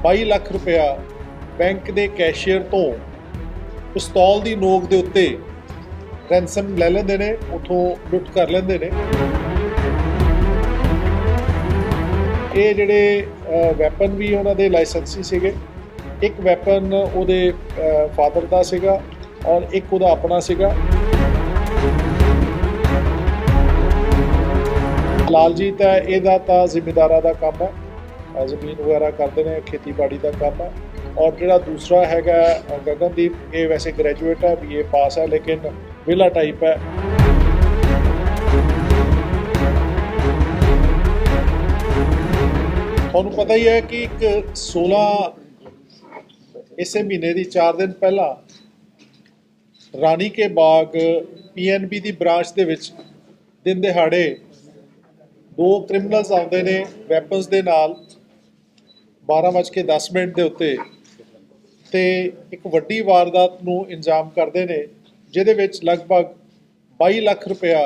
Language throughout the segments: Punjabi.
22 ਲੱਖ ਰੁਪਇਆ ਬੈਂਕ ਦੇ ਕੈਸ਼ੀਅਰ ਤੋਂ ਪਿਸਤੌਲ ਦੀ ਨੋਕ ਦੇ ਉੱਤੇ ਰੈਂਸਮ ਲੈ ਲੈਂਦੇ ਨੇ, ਉੱਥੋਂ ਲੁੱਟ ਕਰ ਲੈਂਦੇ ਨੇ। ਇਹ ਜਿਹੜੇ ਵੈਪਨ ਵੀ ਉਹਨਾਂ ਦੇ ਲਾਇਸੈਂਸੀ ਸੀਗੇ। ਇੱਕ ਵੈਪਨ ਉਹਦੇ ਫਾਦਰ ਦਾ ਸੀਗਾ ਔਰ ਇੱਕ ਉਹਦਾ ਆਪਣਾ ਸੀਗਾ। ਲਾਲਜੀਤ ਹੈ, ਇਹਦਾ ਤਾਂ ਜ਼ਿਮੀਂਦਾਰਾਂ ਦਾ ਕੰਮ ਹੈ, ਜ਼ਮੀਨ ਵਗੈਰਾ ਕਰਦੇ ਨੇ, ਖੇਤੀਬਾੜੀ ਦਾ ਕੰਮ ਹੈ। ਔਰ ਜਿਹੜਾ ਦੂਸਰਾ ਹੈਗਾ ਗਗਨਦੀਪ, ਇਹ ਵੈਸੇ ਗ੍ਰੈਜੂਏਟ ਹੈ, BA ਪਾਸ ਹੈ, ਲੇਕਿਨ ਵਿਲਾ ਟਾਈਪ ਹੈ। ਤੁਹਾਨੂੰ ਪਤਾ ਹੀ ਹੈ ਕਿ ਇੱਕ 16 ਇਸੇ ਮਹੀਨੇ ਦੀ 4 ਦਿਨ ਪਹਿਲਾਂ ਰਾਣੀ ਕੇ ਬਾਗ PNB ਦੀ ਬ੍ਰਾਂਚ ਦੇ ਵਿੱਚ ਦਿਨ ਦਿਹਾੜੇ 2 ਕ੍ਰਿਮੀਨਲਸ ਆਉਂਦੇ ਨੇ ਵੈਪਨਸ ਦੇ ਨਾਲ 12:10 ਦੇ ਉੱਤੇ, ਤੇ ਇੱਕ ਵੱਡੀ ਵਾਰਦਾਤ ਨੂੰ ਇੰਜਾਮ ਕਰਦੇ ਨੇ, ਜਿਹਦੇ ਵਿੱਚ ਲਗਭਗ 22 ਲੱਖ ਰੁਪਇਆ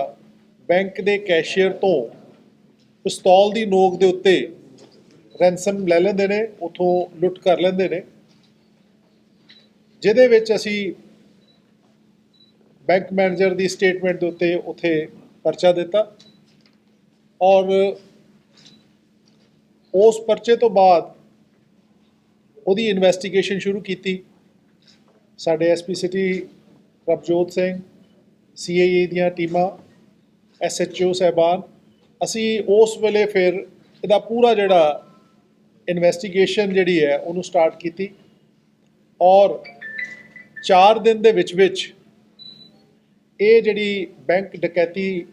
ਬੈਂਕ ਦੇ ਕੈਸ਼ੀਅਰ ਤੋਂ ਪਿਸਤੌਲ ਦੀ ਨੋਕ ਦੇ ਉੱਤੇ ਰੈਂਸਮ ਲੈ ਲੈਂਦੇ ਨੇ, ਉੱਥੋਂ ਲੁੱਟ ਕਰ ਲੈਂਦੇ ਨੇ। ਜਿਹਦੇ ਵਿੱਚ ਅਸੀਂ ਬੈਂਕ ਮੈਨੇਜਰ ਦੀ ਸਟੇਟਮੈਂਟ ਦੇ ਉੱਤੇ ਉੱਥੇ ਪਰਚਾ ਦਿੱਤਾ ਔਰ ਉਸ ਪਰਚੇ ਤੋਂ ਬਾਅਦ ਉਹਦੀ ਇਨਵੈਸਟੀਗੇਸ਼ਨ ਸ਼ੁਰੂ ਕੀਤੀ। ਸਾਡੇ SP city Prabhjot Singh, CIA ਦੀਆਂ ਟੀਮਾਂ, SHO ਸਾਹਿਬਾਨ, ਅਸੀਂ ਉਸ ਵੇਲੇ ਫਿਰ ਇਹਦਾ ਪੂਰਾ ਜਿਹੜਾ ਇਨਵੈਸਟੀਗੇਸ਼ਨ ਜਿਹੜੀ ਹੈ ਉਹਨੂੰ ਸਟਾਰਟ ਕੀਤੀ ਔਰ 4 ਦਿਨ ਦੇ ਵਿੱਚ ਇਹ ਜਿਹੜੀ ਬੈਂਕ ਡਕੈਤੀ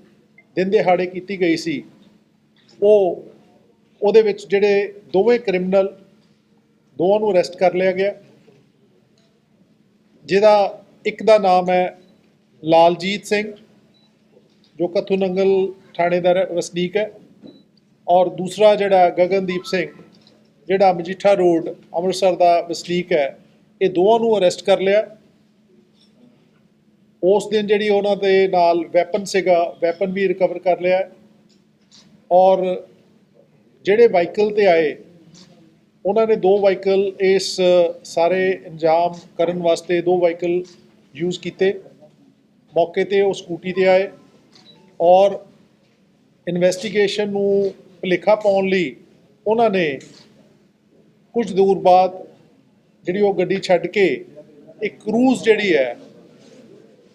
ਦਿਨ ਦਿਹਾੜੇ ਕੀਤੀ ਗਈ ਸੀ, ਉਹਦੇ ਵਿੱਚ ਜਿਹੜੇ ਦੋਵੇਂ ਕ੍ਰਿਮੀਨਲ, ਦੋਵਾਂ ਨੂੰ ਅਰੈਸਟ ਕਰ ਲਿਆ ਗਿਆ। ਜਿਹਦਾ ਇੱਕ ਦਾ ਨਾਮ ਹੈ ਲਾਲਜੀਤ ਸਿੰਘ, ਜੋ ਕੱਥੂ ਨੰਗਲ ਥਾਣੇ ਦਾ ਵਸਨੀਕ ਹੈ, ਔਰ ਦੂਸਰਾ ਜਿਹੜਾ ਗਗਨਦੀਪ ਸਿੰਘ, ਜਿਹੜਾ ਮਜੀਠਾ ਰੋਡ ਅੰਮ੍ਰਿਤਸਰ ਦਾ ਵਸਨੀਕ ਹੈ। ਇਹ ਦੋਵਾਂ ਨੂੰ ਅਰੈਸਟ ਕਰ ਲਿਆ। ਉਸ ਦਿਨ ਜਿਹੜੀ ਉਹਨਾਂ ਦੇ ਨਾਲ ਵੈਪਨ ਸੀਗਾ, ਵੈਪਨ ਵੀ ਰਿਕਵਰ ਕਰ ਲਿਆ ਔਰ ਜਿਹੜੇ ਵਾਹੀਕਲ ਤੇ ਆਏ ਉਹਨਾਂ ਨੇ 2 ਵਾਹੀਕਲ ਇਸ ਸਾਰੇ ਇੰਜਾਮ ਕਰਨ ਵਾਸਤੇ 2 ਵਾਹੀਕਲ ਯੂਜ਼ ਕੀਤੇ। ਮੌਕੇ ਤੇ ਉਹ ਸਕੂਟੀ ਤੇ ਆਏ ਔਰ ਇਨਵੈਸਟੀਗੇਸ਼ਨ ਨੂੰ ਭੁਲੇਖਾ ਪਾਉਣ ਲਈ ਉਹਨਾਂ ਨੇ ਕੁਝ ਦੂਰ ਬਾਅਦ ਜਿਹੜੀ ਉਹ ਗੱਡੀ ਛੱਡ ਕੇ ਇੱਕ ਕਰੂਜ਼ ਜਿਹੜੀ ਹੈ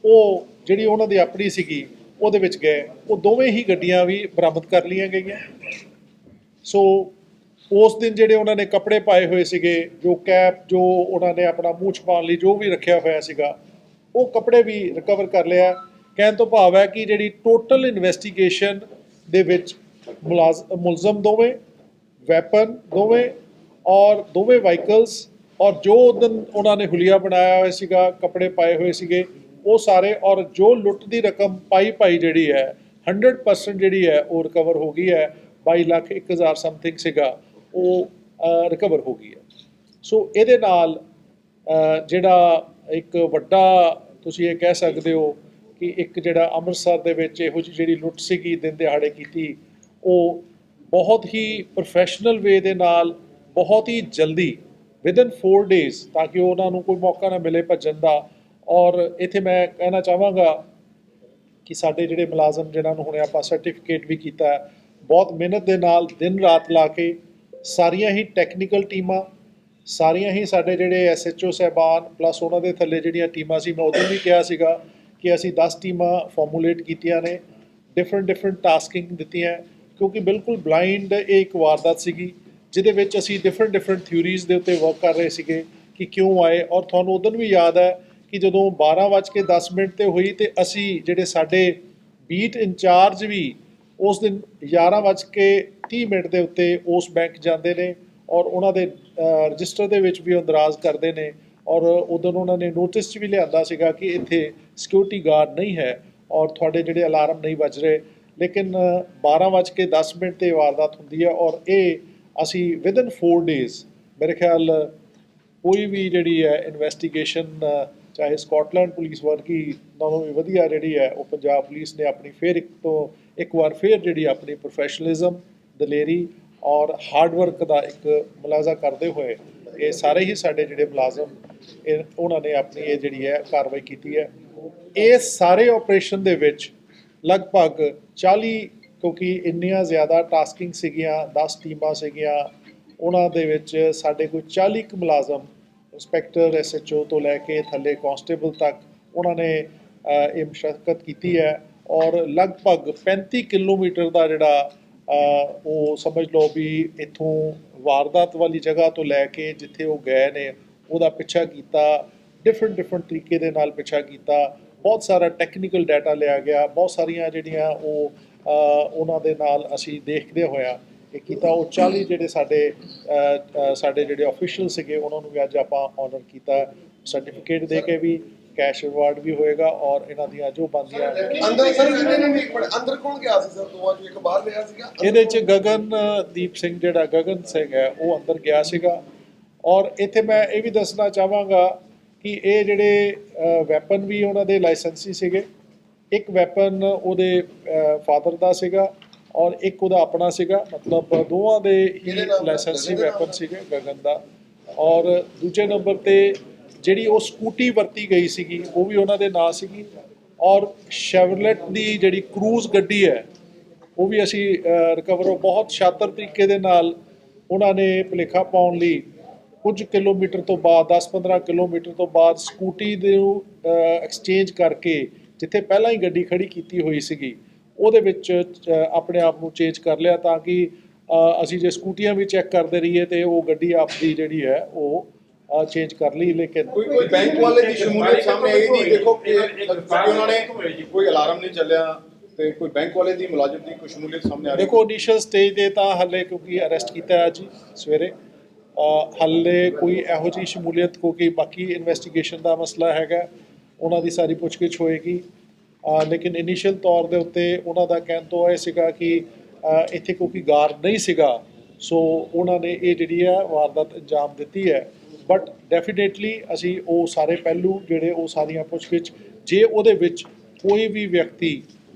ਉਹ ਜਿਹੜੀ ਉਹਨਾਂ ਦੀ ਆਪਣੀ ਸੀਗੀ ਉਹਦੇ ਵਿੱਚ ਗਏ। ਉਹ ਦੋਵੇਂ ਹੀ ਗੱਡੀਆਂ ਵੀ ਬਰਾਮਦ ਕਰ ਲਈਆਂ ਗਈਆਂ। ਸੋ ਉਸ ਦਿਨ ਜਿਹੜੇ ਉਹਨਾਂ ਨੇ ਕੱਪੜੇ ਪਾਏ ਹੋਏ ਸੀਗੇ, ਜੋ ਕੈਪ, ਜੋ ਉਹਨਾਂ ਨੇ ਆਪਣਾ ਮੂੰਹ ਛੁਪਾਉਣ ਲਈ ਜੋ ਵੀ ਰੱਖਿਆ ਹੋਇਆ ਸੀਗਾ, ਉਹ ਕੱਪੜੇ ਵੀ ਰਿਕਵਰ ਕਰ ਲਿਆ। ਕਹਿਣ ਤੋਂ ਭਾਵ ਹੈ ਕਿ ਜਿਹੜੀ ਟੋਟਲ ਇਨਵੈਸਟੀਗੇਸ਼ਨ ਦੇ ਵਿੱਚ ਮੁਲਜ਼ਮ ਦੋਵੇਂ, ਵੈਪਨ ਦੋਵੇਂ ਔਰ ਦੋਵੇਂ ਵਾਹੀਕਲਸ ਔਰ ਜੋ ਦਿਨ ਉਹਨਾਂ ਨੇ ਹੁਲੀਆ ਬਣਾਇਆ ਹੋਇਆ ਸੀਗਾ, ਕੱਪੜੇ ਪਾਏ ਹੋਏ ਸੀਗੇ, ਉਹ ਸਾਰੇ, ਔਰ ਜੋ ਲੁੱਟ ਦੀ ਰਕਮ ਪਾਈ ਜਿਹੜੀ ਹੈ 100% ਜਿਹੜੀ ਹੈ ਉਹ ਰਿਕਵਰ ਹੋ ਗਈ ਹੈ। 22 ਲੱਖ 1,000 ਸਮਥਿੰਗ ਸੀਗਾ, ਉਹ ਰਿਕਵਰ ਹੋ ਗਈ ਹੈ। ਸੋ ਇਹਦੇ ਨਾਲ ਜਿਹੜਾ ਇੱਕ ਵੱਡਾ ਤੁਸੀਂ ਇਹ ਕਹਿ ਸਕਦੇ ਹੋ ਕਿ ਇੱਕ ਜਿਹੜਾ ਅੰਮ੍ਰਿਤਸਰ ਦੇ ਵਿੱਚ ਇਹੋ ਜਿਹੀ ਜਿਹੜੀ ਲੁੱਟ ਸੀਗੀ ਦਿਨ ਦਿਹਾੜੇ ਕੀਤੀ, ਉਹ ਬਹੁਤ ਹੀ ਪ੍ਰੋਫੈਸ਼ਨਲ ਵੇ ਦੇ ਨਾਲ, ਬਹੁਤ ਹੀ ਜਲਦੀ ਵਿਦਨ 4 ਡੇਜ਼, ਤਾਂ ਕਿ ਉਹਨਾਂ ਨੂੰ ਕੋਈ ਮੌਕਾ ਨਾ ਮਿਲੇ ਭੱਜਣ ਦਾ। ਔਰ ਇੱਥੇ ਮੈਂ ਕਹਿਣਾ ਚਾਹਾਂਗਾ ਕਿ ਸਾਡੇ ਜਿਹੜੇ ਮੁਲਾਜ਼ਮ ਜਿਨ੍ਹਾਂ ਨੂੰ ਹੁਣੇ ਆਪਾਂ ਸਰਟੀਫਿਕੇਟ ਵੀ ਕੀਤਾ ਹੈ, ਬਹੁਤ ਮਿਹਨਤ ਦੇ ਨਾਲ ਦਿਨ ਰਾਤ ਲਾ ਕੇ ਸਾਰੀਆਂ ਹੀ ਟੈਕਨੀਕਲ ਟੀਮਾਂ, ਸਾਰੀਆਂ ਹੀ ਸਾਡੇ ਜਿਹੜੇ SHO ਸਾਹਿਬਾਨ ਪਲੱਸ ਉਹਨਾਂ ਦੇ ਥੱਲੇ ਜਿਹੜੀਆਂ ਟੀਮਾਂ ਸੀ, ਮੈਂ ਉਦੋਂ ਵੀ ਕਿਹਾ ਸੀਗਾ ਕਿ ਅਸੀਂ 10 ਟੀਮਾਂ ਫਾਰਮੂਲੇਟ ਕੀਤੀਆਂ ਨੇ, ਡਿਫਰੈਂਟ ਟਾਸਕਿੰਗ ਦਿੱਤੀਆਂ, ਕਿਉਂਕਿ ਬਿਲਕੁਲ ਬਲਾਈਂਡ ਇਹ ਇੱਕ ਵਾਰਦਾਤ ਸੀਗੀ ਜਿਹਦੇ ਵਿੱਚ ਅਸੀਂ ਡਿਫਰੈਂਟ ਥਿਊਰੀਜ਼ ਦੇ ਉੱਤੇ ਵਰਕ ਕਰ ਰਹੇ ਸੀਗੇ ਕਿ ਕਿਉਂ ਆਏ। ਔਰ ਤੁਹਾਨੂੰ ਉਦੋਂ ਵੀ ਯਾਦ ਹੈ ਕਿ ਜਦੋਂ 12:10 ਤੇ ਹੋਈ ਤੇ ਅਸੀਂ ਜਿਹੜੇ ਸਾਡੇ ਬੀਟ ਇੰਚਾਰਜ ਵੀ ਉਸ ਦਿਨ 11:30 ਦੇ ਉੱਤੇ ਉਸ ਬੈਂਕ ਜਾਂਦੇ ਨੇ ਔਰ ਉਹਨਾਂ ਦੇ ਰਜਿਸਟਰ ਦੇ ਵਿੱਚ ਵੀ ਅੰਦਰਾਜ਼ ਕਰਦੇ ਨੇ। ਔਰ ਉਦੋਂ ਉਹਨਾਂ ਨੇ ਨੋਟਿਸ 'ਚ ਵੀ ਲਿਆਂਦਾ ਸੀਗਾ ਕਿ ਇੱਥੇ ਸਿਕਿਉਰਿਟੀ ਗਾਰਡ ਨਹੀਂ ਹੈ ਔਰ ਤੁਹਾਡੇ ਜਿਹੜੇ ਅਲਾਰਮ ਨਹੀਂ ਵੱਜ ਰਹੇ, ਲੇਕਿਨ 12:10 ਤੇ ਵਾਰਦਾਤ ਹੁੰਦੀ ਹੈ। ਔਰ ਇਹ ਅਸੀਂ ਵਿਦਨ 4 ਡੇਜ਼, ਮੇਰੇ ਖਿਆਲ ਕੋਈ ਵੀ ਜਿਹੜੀ ਹੈ ਇਨਵੈਸਟੀਗੇਸ਼ਨ, ਚਾਹੇ ਸਕਾਟਲੈਂਡ ਪੁਲਿਸ ਵਰਗੀ ਨਾਲੋਂ ਵੀ ਵਧੀਆ ਜਿਹੜੀ ਹੈ ਉਹ ਪੰਜਾਬ ਪੁਲਿਸ ਨੇ ਆਪਣੀ ਫਿਰ ਇੱਕ ਵਾਰ ਫਿਰ ਜਿਹੜੀ ਆਪਣੀ ਪ੍ਰੋਫੈਸ਼ਨਲਿਜ਼ਮ, ਦਲੇਰੀ ਔਰ ਹਾਰਡ ਵਰਕ ਦਾ ਇੱਕ ਮੁਲਾਜ਼ਾ ਕਰਦੇ ਹੋਏ ਇਹ ਸਾਰੇ ਹੀ ਸਾਡੇ ਜਿਹੜੇ ਮੁਲਾਜ਼ਮ ਉਹਨਾਂ ਨੇ ਆਪਣੀ ਇਹ ਜਿਹੜੀ ਹੈ ਕਾਰਵਾਈ ਕੀਤੀ ਹੈ। ਇਹ ਸਾਰੇ ਆਪਰੇਸ਼ਨ ਦੇ ਵਿੱਚ ਲਗਭਗ 40, ਕਿਉਂਕਿ ਇੰਨੀਆਂ ਜ਼ਿਆਦਾ ਟਾਸਕਿੰਗ ਸੀਗੀਆਂ, 10 ਟੀਮਾਂ ਸੀਗੀਆਂ, ਉਹਨਾਂ ਦੇ ਵਿੱਚ ਸਾਡੇ ਕੋਈ 40 ਕੁ ਮੁਲਾਜ਼ਮ ਇੰਸਪੈਕਟਰ SHO ਤੋਂ ਲੈ ਕੇ ਥੱਲੇ ਕਾਂਸਟੇਬਲ ਤੱਕ ਉਹਨਾਂ ਨੇ ਇਹ ਮਸ਼ੱਕਤ ਕੀਤੀ ਹੈ। ਔਰ ਲਗਭਗ 35 ਕਿਲੋਮੀਟਰ ਦਾ ਜਿਹੜਾ ਉਹ ਸਮਝ ਲਓ ਵੀ ਇੱਥੋਂ ਵਾਰਦਾਤ ਵਾਲੀ ਜਗ੍ਹਾ ਤੋਂ ਲੈ ਕੇ ਜਿੱਥੇ ਉਹ ਗਏ ਨੇ ਉਹਦਾ ਪਿੱਛਾ ਕੀਤਾ, ਡਿਫਰੈਂਟ ਤਰੀਕੇ ਦੇ ਨਾਲ ਪਿੱਛਾ ਕੀਤਾ। ਬਹੁਤ ਸਾਰਾ ਟੈਕਨੀਕਲ ਡਾਟਾ ਲਿਆ ਗਿਆ, ਬਹੁਤ ਸਾਰੀਆਂ ਜਿਹੜੀਆਂ ਉਹ ਉਹਨਾਂ ਦੇ ਨਾਲ ਅਸੀਂ ਦੇਖਦੇ ਹੋਇਆ ਇਹ ਕੀਤਾ। ਉਹ 40 ਜਿਹੜੇ ਸਾਡੇ ਜਿਹੜੇ ਆਫੀਸ਼ੀਅਲ ਸੀਗੇ ਉਹਨਾਂ ਨੂੰ ਵੀ ਅੱਜ ਆਪਾਂ ਆਨਰ ਕੀਤਾ, ਸਰਟੀਫਿਕੇਟ ਦੇ ਕੇ ਵੀ, ਕੈਸ਼ ਰਿਵਾਰਡ ਵੀ ਹੋਏਗਾ ਔਰ ਇਹਨਾਂ ਦੀਆਂ ਜੋ ਬਣਦੀਆਂ ਅੰਦਰ ਕੌਣ ਗਿਆ ਸੀ ਸਰ? ਦੋਵਾਂ ਚੋਂ ਇੱਕ ਬਾਹਰ ਰਿਹਾ ਸੀਗਾ। ਇਹਦੇ 'ਚ ਗਗਨਦੀਪ ਸਿੰਘ ਜਿਹੜਾ ਗਗਨ ਸਿੰਘ ਹੈ ਉਹ ਅੰਦਰ ਗਿਆ ਸੀਗਾ। ਔਰ ਇੱਥੇ ਮੈਂ ਇਹ ਵੀ ਦੱਸਣਾ ਚਾਹਾਂਗਾ ਕਿ ਇਹ ਜਿਹੜੇ ਵੈਪਨ ਵੀ ਉਹਨਾਂ ਦੇ ਲਾਇਸੈਂਸੀ ਸੀਗੇ। ਇੱਕ ਵੈਪਨ ਉਹਦੇ ਫਾਦਰ ਦਾ ਸੀਗਾ ਔਰ ਇੱਕ ਉਹਦਾ ਆਪਣਾ ਸੀਗਾ, ਮਤਲਬ ਦੋਵਾਂ ਦੇ ਹੀ ਲਾਇਸੈਂਸੀ ਵੈਪਨ ਸੀਗੇ ਗਗਨ ਦਾ। ਔਰ ਦੂਜੇ ਨੰਬਰ 'ਤੇ ਜਿਹੜੀ ਉਹ ਸਕੂਟੀ ਵਰਤੀ ਗਈ ਸੀਗੀ ਉਹ ਵੀ ਉਹਨਾਂ ਦੇ ਨਾਂ ਸੀਗੀ। ਔਰ ਸ਼ੈਵਰਲੇਟ ਦੀ ਜਿਹੜੀ ਕਰੂਜ਼ ਗੱਡੀ ਹੈ ਉਹ ਵੀ ਅਸੀਂ ਰਿਕਵਰ ਬਹੁਤ ਸ਼ਾਤਰ ਤਰੀਕੇ ਦੇ ਨਾਲ ਉਹਨਾਂ ਨੇ ਭੁਲੇਖਾ ਪਾਉਣ ਲਈ ਕੁਝ ਕਿਲੋਮੀਟਰ ਤੋਂ ਬਾਅਦ 10-15 ਕਿਲੋਮੀਟਰ ਤੋਂ ਬਾਅਦ ਸਕੂਟੀ ਦੇ ਐਕਸਚੇਂਜ ਕਰਕੇ ਜਿੱਥੇ ਪਹਿਲਾਂ ਹੀ ਗੱਡੀ ਖੜੀ ਕੀਤੀ ਹੋਈ ਸੀਗੀ ਉਹਦੇ ਵਿੱਚ ਆਪਣੇ ਆਪ ਨੂੰ ਚੇਂਜ ਕਰ ਲਿਆ ਤਾਂ ਕਿ ਅਸੀਂ ਜੇ ਸਕੂਟੀਆਂ ਵੀ ਚੈੱਕ ਕਰਦੇ ਰਹੀਏ ਤੇ ਉਹ ਗੱਡੀ ਆਪਦੀ ਜਿਹੜੀ ਹੈ ਉਹ ਚੇਂਜ ਕਰ ਲਈ। ਲੇਕਿਨ ਕੋਈ ਬੈਂਕ ਵਾਲੇ ਦੀ ਸ਼ਮੂਲੀਅਤ ਸਾਹਮਣੇ ਆਈ ਨਹੀਂ। ਦੇਖੋ ਕਿ ਉਹਨਾਂ ਨੇ ਕੋਈ ਅਲਾਰਮ ਨਹੀਂ ਚੱਲਿਆ ਤੇ ਕੋਈ ਬੈਂਕ ਵਾਲੇ ਦੀ ਮੁਲਾਜ਼ਮ ਦੀ ਕੋਈ ਸ਼ਮੂਲੀਅਤ ਸਾਹਮਣੇ ਆ ਰਹੀ। ਦੇਖੋ ਇਨੀਸ਼ੀਅਲ ਸਟੇਜ ਤੇ ਤਾਂ ਹਾਲੇ ਕਿਉਂਕਿ ਅਰੈਸਟ ਕੀਤਾ ਅੱਜ ਸਵੇਰੇ, ਹਾਲੇ ਕੋਈ ਇਹੋ ਜਿਹੀ ਸ਼ਮੂਲੀਅਤ ਕਿਉਂਕਿ ਬਾਕੀ ਇਨਵੈਸਟੀਗੇਸ਼ਨ ਦਾ ਮਸਲਾ ਹੈਗਾ, ਉਹਨਾਂ ਦੀ ਸਾਰੀ ਪੁੱਛਗਿੱਛ ਹੋਏਗੀ। ਲੇਕਿਨ ਇਨੀਸ਼ੀਅਲ ਤੌਰ ਦੇ ਉੱਤੇ ਉਹਨਾਂ ਦਾ ਕਹਿਣ ਤੋਂ ਇਹ ਸੀਗਾ ਕਿ ਇੱਥੇ ਕਿਉਂਕਿ ਗਾਰਡ ਨਹੀਂ ਸੀਗਾ ਸੋ ਉਹਨਾਂ ਨੇ ਇਹ ਜਿਹੜੀ ਹੈ ਵਾਰਦਾਤ ਅੰਜਾਮ ਦਿੱਤੀ ਹੈ। ਬਟ ਡੈਫੀਨੇਟਲੀ ਅਸੀਂ ਉਹ ਸਾਰੇ ਪਹਿਲੂ ਜਿਹੜੇ ਉਹ ਸਾਰੀਆਂ ਪੁੱਛਗਿੱਛ, ਜੇ ਉਹਦੇ ਵਿੱਚ ਕੋਈ ਵੀ ਵਿਅਕਤੀ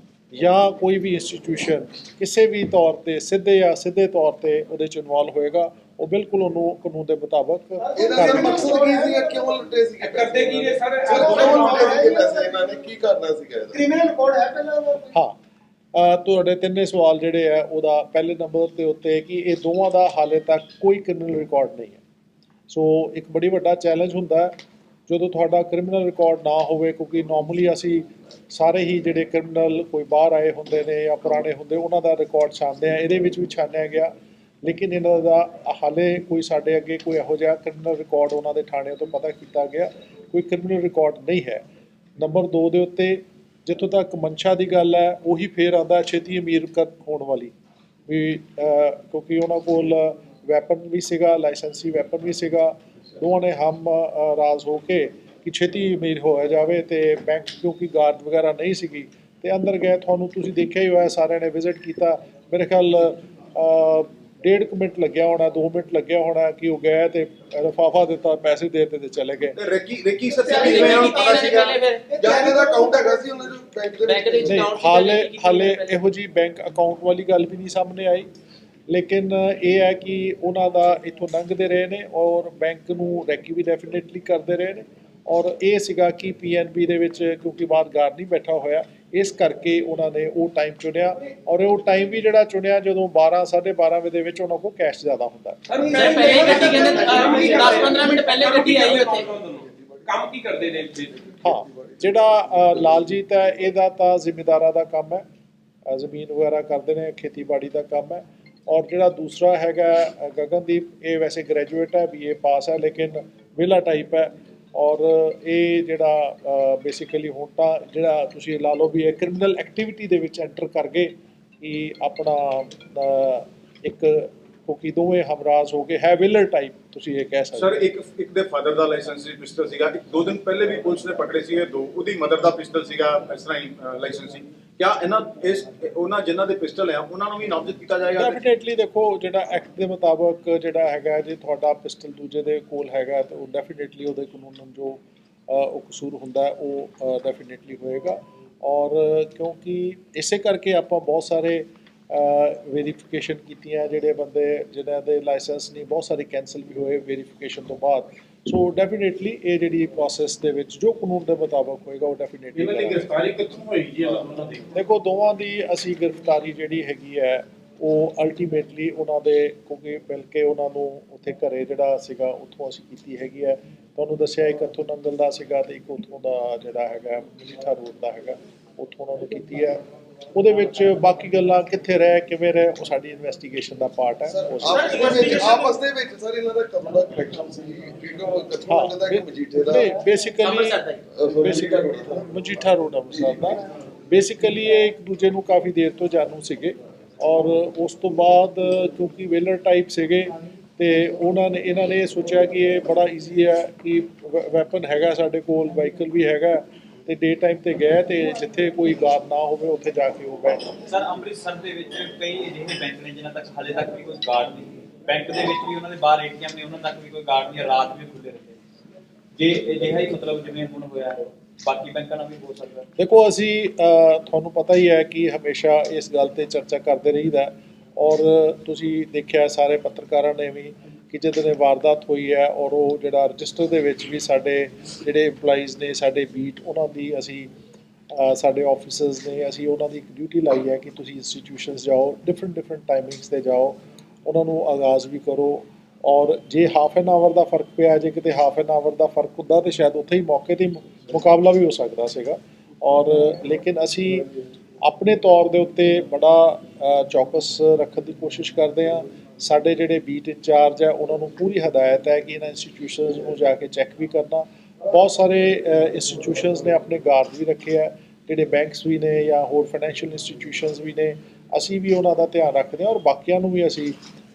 ਜਾਂ ਕੋਈ ਵੀ ਇੰਸਟੀਟਿਊਸ਼ਨ ਕਿਸੇ ਵੀ ਤੌਰ 'ਤੇ ਸਿੱਧੇ ਜਾਂ ਸਿੱਧੇ ਤੌਰ 'ਤੇ ਉਹਦੇ 'ਚ ਇਨਵੋਲਵ ਹੋਏਗਾ ਉਹ ਬਿਲਕੁਲ ਉਹਨੂੰ ਕਾਨੂੰਨ ਦੇ ਮੁਤਾਬਕ ਇਹਦਾ ਮਕਸਦ ਕੀ ਸੀਗਾ? ਕਿਉਂ ਲੁੱਟੇ ਸੀਗੇ? ਕਰਦੇ ਕੀ ਨੇ ਸਰ? ਪੈਸੇ ਇਹਨਾਂ ਨੇ ਕੀ ਕਰਨਾ ਸੀਗਾ? ਕ੍ਰਿਮੀਨਲ ਰਿਕਾਰਡ ਹੈ ਪਹਿਲਾਂ? ਹਾਂ, ਤੁਹਾਡੇ ਤਿੰਨੇ ਸਵਾਲ ਜਿਹੜੇ ਆ ਉਹਦਾ ਪਹਿਲੇ ਨੰਬਰ ਦੇ ਉੱਤੇ ਕਿ ਇਹ ਦੋਵਾਂ ਦਾ ਹਾਲੇ ਤੱਕ ਕੋਈ ਕ੍ਰਿਮੀਨਲ ਰਿਕਾਰਡ ਨਹੀਂ ਹੈ। ਸੋ ਇੱਕ ਬੜੀ ਵੱਡਾ ਚੈਲੰਜ ਹੁੰਦਾ ਜਦੋਂ ਤੁਹਾਡਾ ਕ੍ਰਿਮੀਨਲ ਰਿਕਾਰਡ ਨਾ ਹੋਵੇ, ਕਿਉਂਕਿ ਨਾਰਮਲੀ ਅਸੀਂ ਸਾਰੇ ਹੀ ਜਿਹੜੇ ਕ੍ਰਿਮੀਨਲ ਕੋਈ ਬਾਹਰ ਆਏ ਹੁੰਦੇ ਨੇ ਜਾਂ ਪੁਰਾਣੇ ਹੁੰਦੇ ਉਹਨਾਂ ਦਾ ਰਿਕਾਰਡ ਛਾਣਦੇ ਆ, ਇਹਦੇ ਵਿੱਚ ਵੀ ਛਾਣਿਆ ਗਿਆ। ਲੇਕਿਨ ਇਹਨਾਂ ਦਾ ਹਾਲੇ ਕੋਈ ਸਾਡੇ ਅੱਗੇ ਕੋਈ ਇਹੋ ਜਿਹਾ ਕ੍ਰਿਮੀਨਲ ਰਿਕਾਰਡ ਉਹਨਾਂ ਦੇ ਥਾਣੇ ਤੋਂ ਪਤਾ ਕੀਤਾ ਗਿਆ ਕੋਈ ਕ੍ਰਿਮੀਨਲ ਰਿਕਾਰਡ ਨਹੀਂ ਹੈ। ਨੰਬਰ 2 ਦੇ ਉੱਤੇ ਜਿੱਥੋਂ ਤੱਕ ਮਨਸ਼ਾ ਦੀ ਗੱਲ ਹੈ ਉਹੀ ਫੇਰ ਆਉਂਦਾ ਛੇਤੀ ਅਮੀਰ ਹੋਣ ਵਾਲੀ ਵੀ, ਕਿਉਂਕਿ ਉਹਨਾਂ ਕੋਲ ਵੈਪਨ ਵੀ ਸੀਗਾ, ਲਾਇਸੈਂਸੀ ਵੈਪਨ ਵੀ ਸੀਗਾ। ਦੋਵਾਂ ਨੇ ਹਮ ਰਾਜ਼ ਹੋ ਕੇ ਕਿ ਛੇਤੀ ਅਮੀਰ ਹੋਇਆ ਜਾਵੇ ਤੇ ਬੈਂਕ ਕਿਉਂਕਿ ਗਾਰਡ ਵਗੈਰਾ ਨਹੀਂ ਸੀਗੀ ਤੇ ਅੰਦਰ ਗਏ। ਤੁਹਾਨੂੰ ਤੁਸੀਂ ਦੇਖਿਆ ਹੀ ਹੋਇਆ, ਸਾਰਿਆਂ ਨੇ ਵਿਜ਼ਿਟ ਕੀਤਾ। ਮੇਰੇ ਖਿਆਲ 1.5 ਮਿੰਟ ਲੱਗਿਆ ਹੋਣਾ, 2 ਮਿੰਟ ਲੱਗਿਆ ਹੋਣਾ ਕਿ ਉਹ ਗਏ ਤੇ ਲਿਫਾਫਾ ਦਿੱਤਾ, ਪੈਸੇ ਦੇ ਦਿੱਤੇ ਤੇ ਚਲੇ ਗਏ। ਰੇਕੀ ਸਰ ਕਿਵੇਂ ਉਹਨੂੰ ਪਤਾ ਸੀਗਾ ਜਾਂ ਇਹਦਾ ਅਕਾਊਂਟ ਹੈਗਾ ਸੀ ਉਹਨਾਂ ਦੇ ਬੈਂਕ ਦੇ ਵਿੱਚ? ਹਾਲੇ ਇਹੋ ਜੀ ਬੈਂਕ ਅਕਾਊਂਟ ਵਾਲੀ ਗੱਲ ਵੀ ਨਹੀਂ ਸਾਹਮਣੇ ਆਈ। ਲੇਕਿਨ ਇਹ ਹੈ ਕਿ ਉਹਨਾਂ ਦਾ ਇੱਥੋਂ ਲੰਘਦੇ ਰਹੇ ਨੇ ਔਰ ਬੈਂਕ ਨੂੰ ਰੈਕੀ ਵੀ ਡੈਫੀਨੇਟਲੀ ਕਰਦੇ ਰਹੇ ਨੇ। ਔਰ ਇਹ ਸੀਗਾ ਕਿ PNB ਦੇ ਵਿੱਚ ਕਿਉਂਕਿ ਬਾਹਰ ਗਾਰਡ ਨਹੀਂ ਬੈਠਾ ਹੋਇਆ ਇਸ ਕਰਕੇ ਉਹਨਾਂ ਨੇ ਉਹ ਟਾਈਮ ਚੁਣਿਆ। ਔਰ ਉਹ ਟਾਈਮ ਵੀ ਜਿਹੜਾ ਚੁਣਿਆ ਜਦੋਂ 12-12:30 ਵਜੇ ਦੇ ਵਿੱਚ ਉਹਨਾਂ ਕੋਲ ਕੈਸ਼ ਜ਼ਿਆਦਾ ਹੁੰਦਾ। ਪਹਿਲੇ ਗੱਡੀ ਕਹਿੰਦੇ 10-15 ਮਿੰਟ ਪਹਿਲੇ ਗੱਡੀ ਆਈ ਉੱਥੇ। ਕੰਮ ਕੀ ਕਰਦੇ ਨੇ? ਹਾਂ, ਜਿਹੜਾ ਲਾਲਜੀਤ ਹੈ ਇਹਦਾ ਤਾਂ ਜ਼ਿਮੀਂਦਾਰਾਂ ਦਾ ਕੰਮ ਹੈ, ਜ਼ਮੀਨ ਵਗੈਰਾ ਕਰਦੇ ਨੇ, ਖੇਤੀਬਾੜੀ ਦਾ ਕੰਮ ਹੈ। ਔਰ ਜਿਹੜਾ ਦੂਸਰਾ ਹੈਗਾ ਗਗਨਦੀਪ, ਇਹ ਵੈਸੇ ਗ੍ਰੈਜੂਏਟ ਹੈ, BA ਪਾਸ ਹੈ ਲੇਕਿਨ ਵਿਹਲਾ ਟਾਈਪ ਹੈ। ਔਰ ਇਹ ਜਿਹੜਾ ਬੇਸਿਕਲੀ ਹੁਣ ਤਾਂ ਜਿਹੜਾ ਤੁਸੀਂ ਲਾ ਲਓ ਵੀ ਇਹ ਕ੍ਰਿਮੀਨਲ ਐਕਟੀਵਿਟੀ ਦੇ ਵਿੱਚ ਐਂਟਰ ਕਰ ਗਏ ਕਿ ਆਪਣਾ ਇੱਕ ਕਿਉਂਕਿ ਦੋਵੇਂ ਹਮਰਾਜ਼ ਹੋ ਗਏ, ਹੈ ਵਿਲਰ ਟਾਈਪ ਤੁਸੀਂ ਇਹ ਕਹਿ ਸਕਦੇ। ਸਰ ਇੱਕ ਦੇ ਫਾਦਰ ਦਾ ਲਾਇਸੈਂਸੀ ਪਿਸਟਲ ਸੀਗਾ, 2 ਦਿਨ ਪਹਿਲੇ ਵੀ ਪੁਲਿਸ ਨੇ ਪਕੜੇ ਸੀਗੇ 2, ਉਹਦੀ ਮਦਰ ਦਾ ਪਿਸਟਲ ਸੀਗਾ ਇਸ ਤਰ੍ਹਾਂ ਹੀ ਲਾਇਸੈਂਸੀ। ਕਿਆ ਉਹਨਾਂ ਜਿਨ੍ਹਾਂ ਦੇ ਪਿਸਟਲ ਆ ਉਹਨਾਂ ਨੂੰ ਵੀ ਨਾਮਜ਼ਦ ਕੀਤਾ ਜਾਏਗਾ? ਡੈਫੀਨੇਟਲੀ ਦੇਖੋ ਜਿਹੜਾ ਐਕਟ ਦੇ ਮੁਤਾਬਕ ਜਿਹੜਾ ਹੈਗਾ ਜੇ ਤੁਹਾਡਾ ਪਿਸਟਲ ਦੂਜੇ ਦੇ ਕੋਲ ਹੈਗਾ ਤਾਂ ਉਹ ਡੈਫੀਨੇਟਲੀ ਉਹਦੇ ਕਾਨੂੰਨ ਜੋ ਉਹ ਕਸੂਰ ਹੁੰਦਾ ਉਹ ਡੈਫੀਨੇਟਲੀ ਹੋਏਗਾ। ਔਰ ਕਿਉਂਕਿ ਇਸੇ ਕਰਕੇ ਆਪਾਂ ਬਹੁਤ ਸਾਰੇ ਵੈਰੀਫਿਕੇਸ਼ਨ ਕੀਤੀਆਂ, ਜਿਹੜੇ ਬੰਦੇ ਜਿਨ੍ਹਾਂ ਦੇ ਲਾਇਸੈਂਸ ਨਹੀਂ, ਬਹੁਤ ਸਾਰੇ ਕੈਂਸਲ ਵੀ ਹੋਏ ਵੈਰੀਫਿਕੇਸ਼ਨ ਤੋਂ ਬਾਅਦ। ਸੋ ਡੈਫੀਨੇਟਲੀ ਇਹ ਜਿਹੜੀ ਪ੍ਰੋਸੈਸ ਦੇ ਵਿੱਚ ਜੋ ਕਾਨੂੰਨ ਦੇ ਮੁਤਾਬਕ ਹੋਏਗਾ ਉਹ ਡੈਫੀਨੇਟਲੀ ਇਹਨਾਂ ਦੀ ਗ੍ਰਿਫਤਾਰੀ ਕਿੱਥੋਂ ਹੋਈ ਜੀ ਇਹਨਾਂ ਦੋਨਾਂ ਦੀ? ਦੇਖੋ, ਦੋਵਾਂ ਦੀ ਅਸੀਂ ਗ੍ਰਿਫਤਾਰੀ ਜਿਹੜੀ ਹੈਗੀ ਹੈ ਉਹ ਅਲਟੀਮੇਟਲੀ ਉਹਨਾਂ ਦੇ, ਕਿਉਂਕਿ ਮਿਲ ਕੇ ਉਹਨਾਂ ਨੂੰ ਉੱਥੇ ਘਰੇ ਜਿਹੜਾ ਸੀਗਾ ਉੱਥੋਂ ਅਸੀਂ ਕੀਤੀ ਹੈਗੀ ਹੈ। ਤੁਹਾਨੂੰ ਦੱਸਿਆ ਇੱਕ ਇੱਥੋਂ ਨੰਗਲ ਦਾ ਸੀਗਾ ਤੇ ਇੱਕ ਉੱਥੋਂ ਦਾ ਜਿਹੜਾ ਹੈਗਾ ਮਜੀਠਾ ਰੋਡ ਦਾ ਹੈਗਾ, ਉੱਥੋਂ ਉਹਨਾਂ ਨੇ ਕੀਤੀ ਹੈ। ਉਹਦੇ ਵਿੱਚ ਬਾਕੀ ਗੱਲਾਂ ਕਿੱਥੇ ਰਹਿ ਕਿਵੇਂ ਰਹਿ ਉਹ ਸਾਡੀ ਇਨਵੈਸਟੀਗੇਸ਼ਨ ਦਾ ਪਾਰਟ ਹੈ। ਆਪਸ ਦੇ ਵਿੱਚ ਸਰ ਇਹਨਾਂ ਦਾ ਕਦੋਂ ਦਾ ਕਨੈਕਸ਼ਨ ਸੀ? ਕਿਉਂਕਿ ਉਹ ਕਥੂਆ ਦਾ ਕਿ ਮਜੀਠੇ ਦਾ ਬੇਸਿਕਲੀ ਮਜੀਠਾ ਰੋਡ ਅੰਮ੍ਰਿਤਸਰ ਦਾ ਬੇਸਿਕਲੀ ਇਹ ਇੱਕ ਦੂਜੇ ਨੂੰ ਕਾਫੀ ਦੇਰ ਤੋਂ ਜਾਣੂ ਸੀਗੇ, ਔਰ ਉਸ ਤੋਂ ਬਾਅਦ ਕਿਉਂਕਿ ਵੇਲਰ ਟਾਈਪ ਸੀਗੇ ਤੇ ਇਹਨਾਂ ਨੇ ਇਹ ਸੋਚਿਆ ਕਿ ਇਹ ਬੜਾ ਈਜ਼ੀ ਹੈ ਕਿ ਵੈਪਨ ਹੈਗਾ ਸਾਡੇ ਕੋਲ, ਵਾਹੀਕਲ ਵੀ ਹੈਗਾ ਤੇ ਡੇ ਟਾਈਮ ਤੇ ਗਏ ਤੇ ਜਿੱਥੇ ਕੋਈ ਗਾਰਡ ਨਾ ਹੋਵੇ ਉੱਥੇ ਜਾ ਕੇ ਉਹ ਗਏ। ਸਰ, ਅੰਮ੍ਰਿਤਸਰ ਦੇ ਵਿੱਚ ਕਈ ਅਜਿਹੇ ਬੈਂਕ ਨੇ ਜਿਨ੍ਹਾਂ ਤੱਕ ਹਾਲੇ ਤੱਕ ਵੀ ਕੋਈ ਗਾਰਡ ਨਹੀਂ, ਬੈਂਕ ਦੇ ਵਿੱਚ ਵੀ ਉਹਨਾਂ ਦੇ ਬਾਹਰ ਏਟੀਐਮ ਨੇ, ਉਹਨਾਂ ਤੱਕ ਵੀ ਕੋਈ ਗਾਰਡ ਨਹੀਂ, ਰਾਤ ਵੀ ਖੁੱਲੇ ਰਹਿੰਦੇ। ਜੇ ਅਜਿਹਾ ਹੀ ਮਤਲਬ ਜਿਵੇਂ ਹੁਣ ਹੋਇਆ ਹੈ ਬਾਕੀ ਬੈਂਕਾਂ ਨਾਲ ਵੀ ਹੋ ਸਕਦਾ। ਦੇਖੋ, ਅਸੀਂ ਤੁਹਾਨੂੰ ਪਤਾ ਹੀ ਹੈ ਕਿ ਹਮੇਸ਼ਾ ਇਸ ਗੱਲ ਤੇ ਚਰਚਾ ਕਰਦੇ ਰਹੀਦਾ, ਔਰ ਤੁਸੀਂ ਦੇਖਿਆ ਸਾਰੇ ਪੱਤਰਕਾਰਾਂ ਨੇ ਵੀ ਕਿ ਜਦੋਂ ਇਹ ਵਾਰਦਾਤ ਹੋਈ ਹੈ ਔਰ ਉਹ ਜਿਹੜਾ ਰਜਿਸਟਰ ਦੇ ਵਿੱਚ ਵੀ ਸਾਡੇ ਜਿਹੜੇ EMPLOYEES ਨੇ, ਸਾਡੇ ਬੀਟ, ਉਹਨਾਂ ਦੀ ਅਸੀਂ ਸਾਡੇ ਆਫਿਸਰਸ ਨੇ, ਅਸੀਂ ਉਹਨਾਂ ਦੀ ਇੱਕ ਡਿਊਟੀ ਲਾਈ ਹੈ ਕਿ ਤੁਸੀਂ ਇੰਸਟੀਟਿਊਸ਼ਨਸ ਜਾਓ, ਡਿਫਰੈਂਟ ਟਾਈਮਿੰਗਸ ਤੇ ਜਾਓ, ਉਹਨਾਂ ਨੂੰ ਆਗਾਜ਼ ਵੀ ਕਰੋ। ਔਰ ਜੇ ਹਾਫ ਐਨ ਆਵਰ ਦਾ ਫਰਕ ਪਿਆ, ਜੇ ਕਿਤੇ ਹਾਫ ਐਨ ਆਵਰ ਦਾ ਫਰਕ ਹੁੰਦਾ ਤਾਂ ਸ਼ਾਇਦ ਉੱਥੇ ਹੀ ਮੌਕੇ 'ਤੇ ਮੁਕਾਬਲਾ ਵੀ ਹੋ ਸਕਦਾ ਸੀਗਾ। ਔਰ ਲੇਕਿਨ ਅਸੀਂ ਆਪਣੇ ਤੌਰ ਦੇ ਉੱਤੇ ਬੜਾ ਚੌਕਸ ਰੱਖਣ ਦੀ ਕੋਸ਼ਿਸ਼ ਕਰਦੇ ਹਾਂ। ਸਾਡੇ ਜਿਹੜੇ ਬੀਟ ਇੰਚਾਰਜ ਹੈ ਉਹਨਾਂ ਨੂੰ ਪੂਰੀ ਹਦਾਇਤ ਹੈ ਕਿ ਇਹਨਾਂ ਇੰਸਟੀਟਿਊਸ਼ਨਸ ਨੂੰ ਜਾ ਕੇ ਚੈੱਕ ਵੀ ਕਰਨਾ। ਬਹੁਤ ਸਾਰੇ ਇੰਸਟੀਟਿਊਸ਼ਨਸ ਨੇ ਆਪਣੇ ਗਾਰਡ ਵੀ ਰੱਖੇ ਹੈ, ਜਿਹੜੇ ਬੈਂਕਸ ਵੀ ਨੇ ਜਾਂ ਹੋਰ ਫਾਈਨੈਂਸ਼ੀਅਲ ਇੰਸਟੀਟਿਊਸ਼ਨਸ ਵੀ ਨੇ, ਅਸੀਂ ਵੀ ਉਹਨਾਂ ਦਾ ਧਿਆਨ ਰੱਖਦੇ ਹਾਂ ਔਰ ਬਾਕੀਆਂ ਨੂੰ ਵੀ ਅਸੀਂ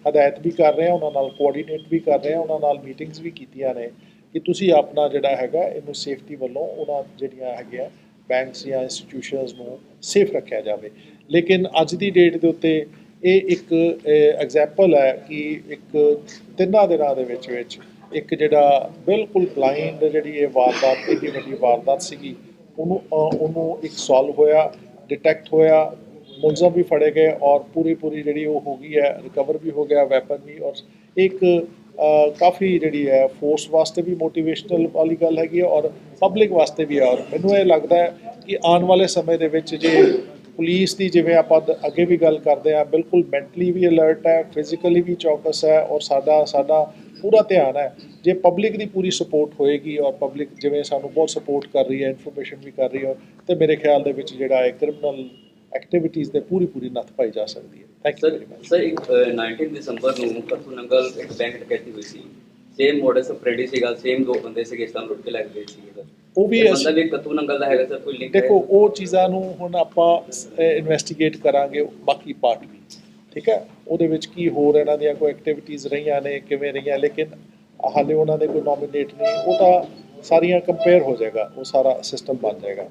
ਹਦਾਇਤ ਵੀ ਕਰ ਰਹੇ ਹਾਂ, ਉਹਨਾਂ ਨਾਲ ਕੋਆਰਡੀਨੇਟ ਵੀ ਕਰ ਰਹੇ ਹਾਂ, ਉਹਨਾਂ ਨਾਲ ਮੀਟਿੰਗਸ ਵੀ ਕੀਤੀਆਂ ਨੇ ਕਿ ਤੁਸੀਂ ਆਪਣਾ ਜਿਹੜਾ ਹੈਗਾ ਇਹਨੂੰ ਸੇਫਟੀ ਵੱਲੋਂ ਉਹਨਾਂ ਜਿਹੜੀਆਂ ਹੈਗੀਆਂ ਬੈਂਕਸ ਜਾਂ ਇੰਸਟੀਟਿਊਸ਼ਨਸ ਨੂੰ ਸੇਫ ਰੱਖਿਆ ਜਾਵੇ। ਲੇਕਿਨ ਅੱਜ ਦੀ ਡੇਟ ਦੇ ਉੱਤੇ ਇਹ ਇੱਕ ਐਗਜ਼ਾਮਪਲ ਹੈ ਕਿ ਇੱਕ 3 ਦਿਨਾਂ ਦੇ ਵਿੱਚ ਇੱਕ ਜਿਹੜਾ ਬਿਲਕੁਲ ਬਲਾਈਂਡ ਜਿਹੜੀ ਇਹ ਵਾਰਦਾਤ, ਇੰਨੀ ਵੱਡੀ ਵਾਰਦਾਤ ਸੀਗੀ, ਉਹਨੂੰ ਇੱਕ ਸੋਲਵ ਹੋਇਆ, ਡਿਟੈਕਟ ਹੋਇਆ, ਮੁਲਜ਼ਮ ਵੀ ਫੜੇ ਗਏ ਔਰ ਪੂਰੀ ਜਿਹੜੀ ਉਹ ਹੋ ਗਈ ਹੈ, ਰਿਕਵਰ ਵੀ ਹੋ ਗਿਆ ਵੈਪਨ ਵੀ। ਔਰ ਇੱਕ ਕਾਫੀ ਜਿਹੜੀ ਹੈ ਫੋਰਸ ਵਾਸਤੇ ਵੀ ਮੋਟੀਵੇਸ਼ਨਲ ਵਾਲੀ ਗੱਲ ਹੈਗੀ ਹੈ ਔਰ ਪਬਲਿਕ ਵਾਸਤੇ ਵੀ ਹੈ। ਔਰ ਮੈਨੂੰ ਇਹ ਲੱਗਦਾ ਹੈ ਕਿ ਆਉਣ ਵਾਲੇ ਸਮੇਂ ਦੇ ਵਿੱਚ ਜੇ ਪੁਲਿਸ ਦੀ, ਜਿਵੇਂ ਆਪਾਂ ਅੱਗੇ ਵੀ ਗੱਲ ਕਰਦੇ ਹਾਂ, ਬਿਲਕੁਲ ਮੈਂਟਲੀ ਵੀ ਅਲਰਟ ਹੈ, ਫਿਜ਼ੀਕਲੀ ਵੀ ਚੌਕਸ ਹੈ ਔਰ ਸਾਡਾ ਪੂਰਾ ਧਿਆਨ ਹੈ। ਜੇ ਪਬਲਿਕ ਦੀ ਪੂਰੀ ਸਪੋਰਟ ਹੋਏਗੀ ਔਰ ਪਬਲਿਕ ਜਿਵੇਂ ਸਾਨੂੰ ਬਹੁਤ ਸਪੋਰਟ ਕਰ ਰਹੀ ਹੈ, ਇਨਫੋਰਮੇਸ਼ਨ ਵੀ ਕਰ ਰਹੀ ਹੈ, ਤੇ ਮੇਰੇ ਖਿਆਲ ਦੇ ਵਿੱਚ ਜਿਹੜਾ ਹੈ ਕ੍ਰਿਮੀਨਲ ਐਕਟੀਵਿਟੀਜ਼ ਦੇ ਪੂਰੀ ਨੱਥ ਪਾਈ ਜਾ ਸਕਦੀ ਹੈ। Thank you very much. Sir, 19 ਦਸੰਬਰ ਨੂੰ ਕਥੂ ਨੰਗਲ ਇੱਕ ਬੈਂਕ ਡਕੈਤੀ ਹੋਈ ਸੀ, ਸੇਮ ਮੋਡਸ ਆਪਰੇਂਡੀ ਸੀਗਾ, ਸੇਮ 2 ਬੰਦੇ ਸੀਗੇ, ਇਸ ਤਰ੍ਹਾਂ ਲੁੱਟ ਕੇ ਲੈ ਗਏ ਸੀ। ਉਹ ਵੀ ਬੰਦਾ ਵੀ ਕਥੂ ਨੰਗਲ ਦਾ ਹੈਗਾ ਸਰ, ਕੋਈ ਲਿੰਕ? ਦੇਖੋ, ਉਹ ਚੀਜ਼ਾਂ ਨੂੰ ਹੁਣ ਆਪਾਂ ਇਨਵੈਸਟੀਗੇਟ ਕਰਾਂਗੇ, ਬਾਕੀ ਪਾਰਟ ਵੀ, ਠੀਕ ਹੈ, ਉਹਦੇ ਵਿੱਚ ਕੀ ਹੋਰ ਇਹਨਾਂ ਦੀਆਂ ਕੋਈ ਐਕਟੀਵਿਟੀਜ਼ ਰਹੀਆਂ ਨੇ, ਕਿਵੇਂ ਰਹੀਆਂ, ਲੇਕਿਨ ਹਾਲੇ ਉਹਨਾਂ ਦੇ ਕੋਈ ਨੋਮੀਨੇਟ ਨਹੀਂ, ਉਹ ਤਾਂ ਸਾਰੀਆਂ ਕੰਪੇਅਰ ਹੋ ਜਾਏਗਾ, ਉਹ ਸਾਰਾ ਸਿਸਟਮ ਬਣ ਜਾਏਗਾ।